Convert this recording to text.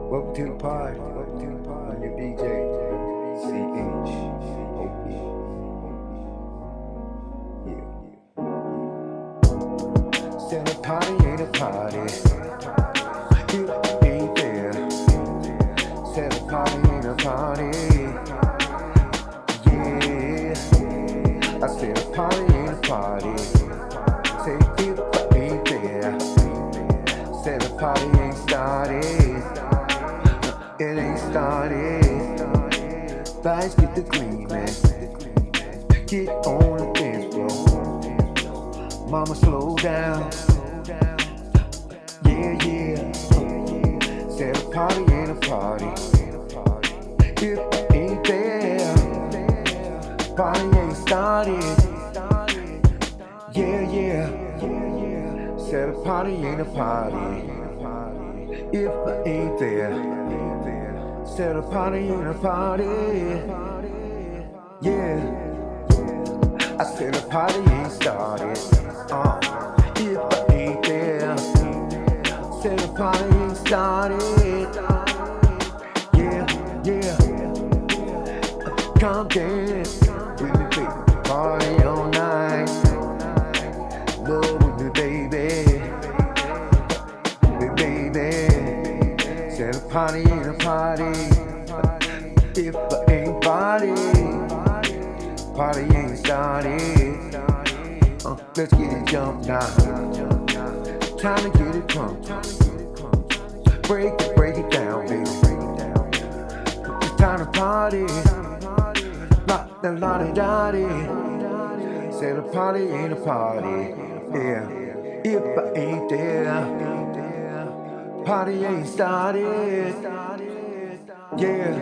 Welcome to the pod. I'm your DJ, CHOE. Yeah. Said a party ain't a party if you ain't there. Said a party ain't a party. Yeah. I said a party ain't a party. Say if I ain't there. Said the party ain't started. It ain't started. Lights get the gleaming. Get on the dance floor. Mama, slow down. Yeah. Said a party ain't a party if I ain't there. Party ain't started. Yeah. Said a party ain't a party if I ain't there. Said a party ain't a party. Yeah. I said a party ain't started. If I ain't there. Said a party ain't started. Yeah. Come dance with me, baby. Party all night. Love with me, baby. Said a party ain't a party if I ain't party ain't started. Let's get it jumped now. Time to get it drunk. Break it down, baby. It's time to party. La-di-da-di. Said a party ain't a party. Yeah, if I ain't there. Party ain't started. Yeah.